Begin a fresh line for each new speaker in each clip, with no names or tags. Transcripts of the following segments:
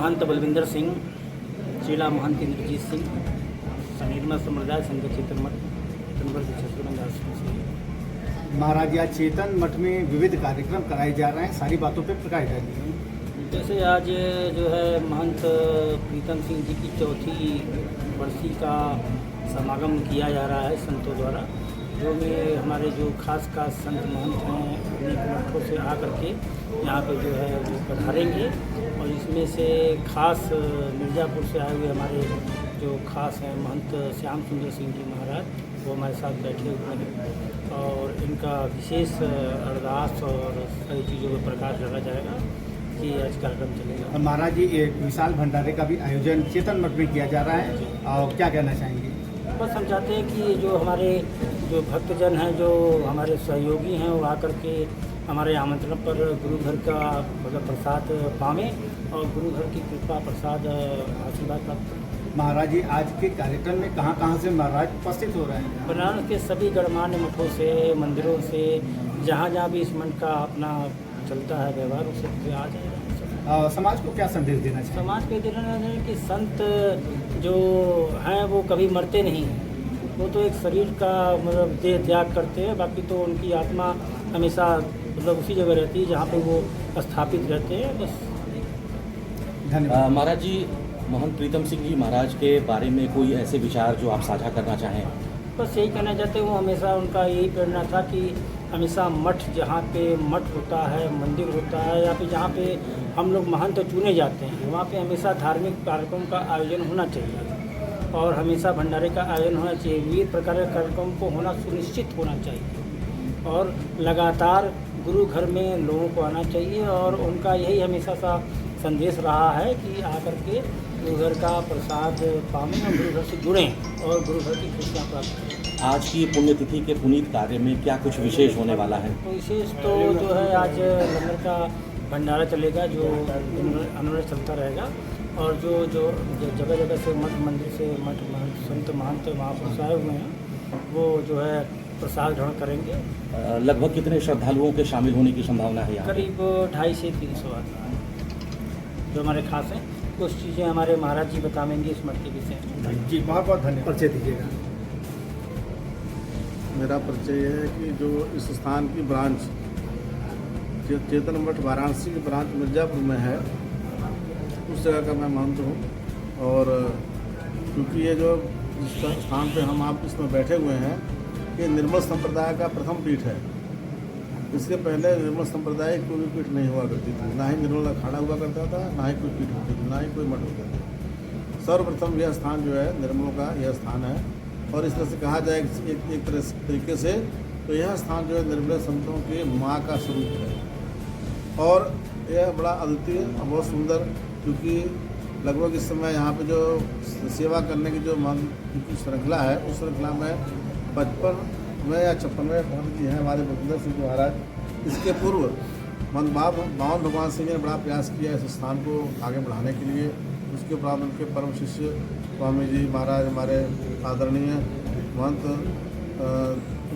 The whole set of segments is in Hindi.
महंत बलविंदर सिंह, चेला महंत इंद्रजीत सिंह, निर्मल संप्रदाय संघ चेतन मठ से।
महाराज, या चेतन मठ में विविध कार्यक्रम कराए जा रहे हैं, सारी बातों पे प्रकाश डालिए।
जैसे आज जो है महंत प्रीतम सिंह जी की चौथी बरसी का समागम किया जा रहा है संतों द्वारा, जो में हमारे जो खास संत महंत हैं अनेक मठों से आकर के यहाँ पे जो है वो पधारेंगे। और इसमें से खास मिर्ज़ापुर से आए हुए हमारे जो खास हैं महंत श्याम सुंदर सिंह जी महाराज, वो हमारे साथ बैठे हुए हैं और इनका विशेष अरदास और सारी चीज़ों पर प्रकाश डाला जाएगा कि आज कार्यक्रम चलेगा।
और महाराज जी, एक विशाल भंडारे का भी आयोजन चेतन मठ में किया जा रहा है, और क्या कहना चाहेंगे?
बस हम चाहते हैं कि जो हमारे जो भक्तजन हैं, जो हमारे सहयोगी हैं, वो आकर के हमारे आमंत्रण पर गुरु घर का मतलब प्रसाद पावें और गुरु घर की कृपा प्रसाद आशीर्वाद प्राप्त करें।
महाराज जी, आज के कार्यक्रम में कहाँ से महाराज उपस्थित हो रहे हैं?
बनारस के सभी गणमान्य मठों से, मंदिरों से, जहाँ जहाँ भी इस मठ का अपना चलता है व्यवहार, उस सबसे आ जाएगा।
समाज को क्या संदेश देना चाहिए?
समाज को देना है कि संत जो हैं वो कभी मरते नहीं हैं, वो तो एक शरीर का मतलब देह त्याग करते हैं, बाकी तो उनकी आत्मा हमेशा मतलब उसी जगह रहती है जहाँ पे वो स्थापित रहते हैं। बस
धन्यवाद।
महाराज जी, महंत प्रीतम सिंह जी महाराज के बारे में कोई ऐसे विचार जो आप साझा करना चाहें?
बस यही कहना चाहते हैं, वो हमेशा उनका यही प्रेरणा था कि हमेशा मठ, जहाँ पे मठ होता है, मंदिर होता है, या फिर जहाँ पे हम लोग महंत चुने जाते हैं, वहाँ पे हमेशा धार्मिक कार्यक्रम का आयोजन होना चाहिए और हमेशा भंडारे का आयोजन होना चाहिए। विविध प्रकार के कार्यक्रम को होना सुनिश्चित होना चाहिए और लगातार गुरु घर में लोगों को आना चाहिए। और उनका यही हमेशा सा संदेश रहा है कि आकर के गुरु घर का प्रसाद पावें और गुरु घर से जुड़ें और गुरु घर की खुशियाँ प्राप्त करें।
आज की पुण्यतिथि के पुनीत कार्य में क्या कुछ विशेष होने वाला है?
तो विशेष तो जो है आज लंगर का भंडारा चलेगा, जो अनवरत चलता रहेगा और जो जगह जगह से मठ मंदिर से मठ संत महंत महापुरुष आए हुए हैं, वो जो है प्रसाद ग्रहण करेंगे।
लगभग कितने श्रद्धालुओं के शामिल होने की संभावना है यहाँ?
करीब 250 से 300 आदमी जो हमारे खास हैं। कुछ चीज़ें हमारे महाराज जी बताएंगे इस मठ के विषय में।
जी, बहुत बहुत धन्यवाद। परिचय दीजिएगा।
मेरा परिचय यह है कि जो इस स्थान की ब्रांच चेतन मठ वाराणसी की ब्रांच मिर्ज़ापुर में है, उस जगह का मैं महंत हूँ। और क्योंकि ये जो जिस स्थान पे हम आप इसमें बैठे हुए हैं, ये निर्मल संप्रदाय का प्रथम पीठ है। इसके पहले निर्मल संप्रदाय कोई भी पीठ नहीं हुआ करती थी, ना ही निर्मल अखाड़ा हुआ करता था, ना ही कोई पीठ होती थी, ना ही कोई मठ होता था। सर्वप्रथम यह स्थान जो है निर्मलों का यह स्थान है। और इस तरह से कहा जाए एक तरीके से तो यह स्थान जो है निर्मल संतों की माँ का स्वरूप है। और यह बड़ा अद्वितीय और बहुत सुंदर, क्योंकि लगभग इस समय यहाँ पे जो सेवा करने की जो की श्रृंखला है, उस श्रृंखला में 55वें या 56वें महंत जी हैं हमारे बलविंदर सिंह महाराज। इसके पूर्व महंत बावन भगवान सिंह ने बड़ा प्रयास किया इस स्थान को आगे बढ़ाने के लिए। उसके उपरांत उनके परम शिष्य स्वामी जी महाराज, हमारे आदरणीय महंत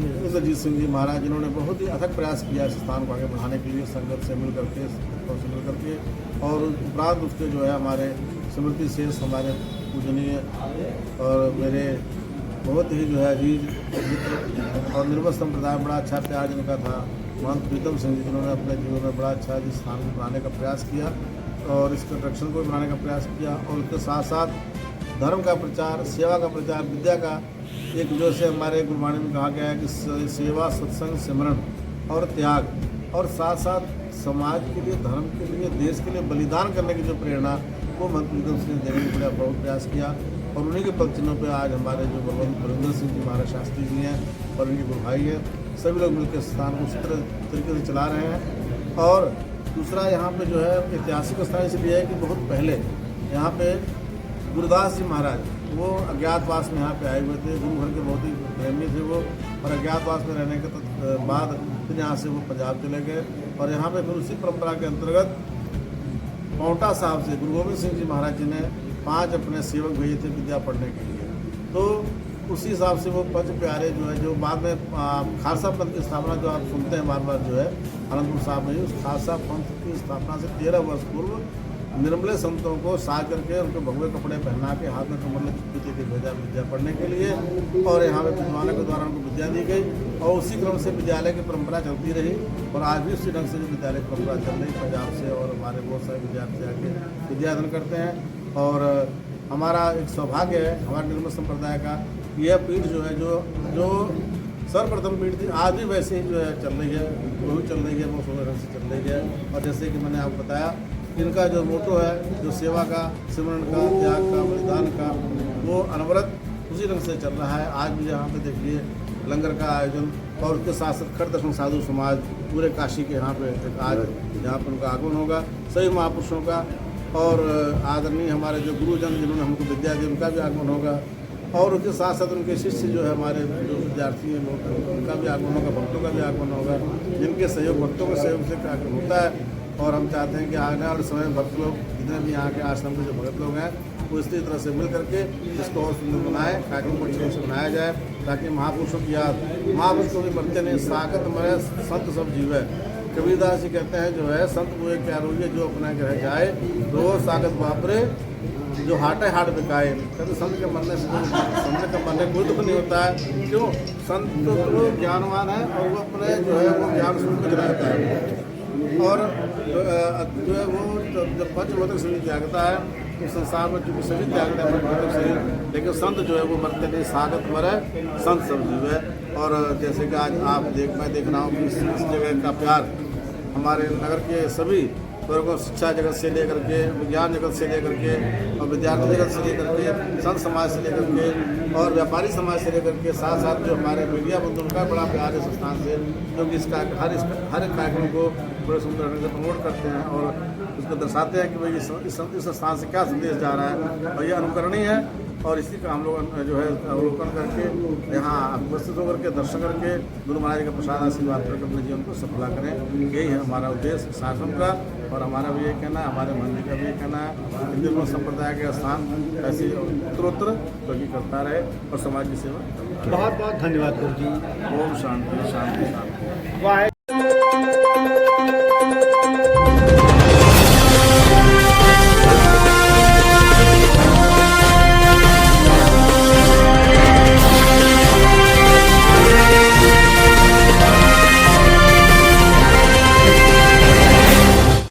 इंद्रजीत सिंह जी महाराज, जिन्होंने बहुत ही अथक प्रयास किया इस स्थान को आगे बढ़ाने के लिए, संगत से मिल करके और उपरांत उसके जो है हमारे स्मृति शेष, हमारे पूजनीय और मेरे बहुत ही जो है अजीज मित्र और निर्मल संप्रदाय, बड़ा अच्छा प्यार जिनका था, महंत प्रीतम सिंह जी, जिन्होंने अपने जीवन में बड़ा अच्छा इस स्थान को बनाने का प्रयास किया और इस कंस्ट्रक्शन को बनाने का प्रयास किया। और उसके साथ साथ धर्म का प्रचार, सेवा का प्रचार, विद्या का एक जो से हमारे गुरबाणी में कहा गया है कि सेवा, सत्संग, सिमरन और त्याग, और साथ साथ समाज के लिए, धर्म के लिए, देश के लिए बलिदान करने की जो प्रेरणा, वो महंत प्रीतम सिंह देने के लिए बहुत प्रयास किया। और उन्हीं के पद चिन्हों पर आज हमारे जो बलविंदर सिंह जी महाराज शास्त्री जी हैं और इनके गुरु भाई हैं, सभी लोग मिलकर स्थान को उसी तरीके से चला रहे हैं। और दूसरा यहाँ पे जो है ऐतिहासिक स्थान इसलिए है कि बहुत पहले यहाँ पे गुरुदास जी महाराज वो अज्ञातवास में यहाँ पे आए हुए थे। गुरु घर के बहुत ही प्रेमी थे वो, और अज्ञातवास में रहने के बाद फिर यहाँ से वो पंजाब चले गए। और यहाँ पे फिर उसी परंपरा के अंतर्गत पांवटा साहब से गुरु गोविंद सिंह जी महाराज जी ने 5 अपने सेवक भेजे थे विद्या पढ़ने के लिए। तो उसी हिसाब से वो पंच प्यारे जो है, जो बाद में खालसा पंथ की स्थापना जो आप सुनते हैं बार बार जो है आनंदपुर साहब में, उस खालसा पंथ की स्थापना से 13 वर्ष पूर्व निर्मले संतों को साज करके उनको भगवे कपड़े पहना के हाथ में कमल दे के भेजा विद्या पढ़ने के लिए, और यहाँ पे विद्वानों के द्वारा उनको विद्या दी गई, और उसी क्रम से विद्यालय की परंपरा चलती रही, और आज भी उसी ढंग से विद्यालय की परंपरा चल रही पंजाब से, और हमारे बहुत सारे विद्यार्थी आके विद्याधन करते हैं। और हमारा एक सौभाग्य है हमारे निर्मल संप्रदाय का, यह पीठ जो है जो सर्वप्रथम पीठ थी, आज भी वैसे ही जो है चल रही है, वो भी चल रही है, वो सुंदर ढंग से चल रही है। और जैसे कि मैंने आपको बताया, इनका जो मोटो है, जो सेवा का, सिमरन का, त्याग का, बलिदान का, वो अनवरत उसी ढंग से चल रहा है। आज भी यहाँ पे देखिए लंगर का आयोजन, और उसके साथ साथ खड़ दर्शन साधु समाज पूरे काशी के यहाँ पे आज यहाँ पर उनका आगमन होगा, सभी महापुरुषों का, और आदरणीय हमारे जो गुरुजन जिन्होंने हमको विद्या दी उनका भी आगमन होगा, और उसके साथ साथ उनके शिष्य जो है हमारे जो विद्यार्थी हैं लोग, उनका भी आगमन होगा, भक्तों का भी आगमन होगा, जिनके सहयोग भक्तों के सहयोग से कार्यक्रम होता है। और हम चाहते हैं कि आने वाले समय में भक्त लोग जितने भी यहाँ के आश्रम के जो भगत लोग हैं वो इसी तरह से मिल करके इसको और सुंदर बनाए, कार्यक्रम को अच्छे से बनाया जाए, ताकि महापुरुषों की याद, महापुरुष को भी मरते नहीं, साकत मरे संत सब जीवे। कबीरदास जी कहते हैं जो है, संत वो क्या रोइए जो अपना के रह जाए, रोज साकत वापरे जो हाटे हाट बिकाए। कहते संत के मरने से संत के मरने कोई दुख नहीं होता है, क्यों? संत तो ज्ञानवान है, और वो अपने जो है वो ज्ञान स्वरूप में रहता है, और जो है वो जब पंचभौतिक शरीर त्यागता है तो संसार में चूँकि सभी त्यागता है पंचभौतिक शरीर, लेकिन संत जो है वो मरते नहीं, सागत मरे संत सब जीव है। और जैसे कि आज मैं देख रहा हूँ कि इस जगह का प्यार हमारे नगर के सभी वर्गों, शिक्षा जगत से लेकर के, विज्ञान जगत से लेकर के, और विद्यार्थी जगत से लेकर के, संत समाज से लेकर के, और व्यापारी समाज से लेकर के, साथ साथ जो हमारे मीडिया बंधु उनका बड़ा प्यार है इस स्थान से, क्योंकि हर एक कार्यक्रम को बड़े सुंदर ढंग से प्रमोट करते हैं, और उसको दर्शाते हैं कि भाई इस स्थान से क्या संदेश जा रहा है, और यह अनुकरणीय है। और इसी का हम लोग जो है अवलोकन करके यहाँ उपस्थित होकर के दर्शन करके गुरु महाराज का प्रसाद आशीर्वाद करके अपने जीवन को सफला करें, यही है हमारा उद्देश्य इस आश्रम का। और हमारा भी ये कहना है, हमारे मंदिर का भी ये कहना है, हिंदू संप्रदाय के स्थान ऐसे उत्तरोत्तर प्रगति करता रहे और समाज की सेवा।
बहुत बहुत धन्यवाद गुरु जी।
ओम शांति शांति शांति।
वाहे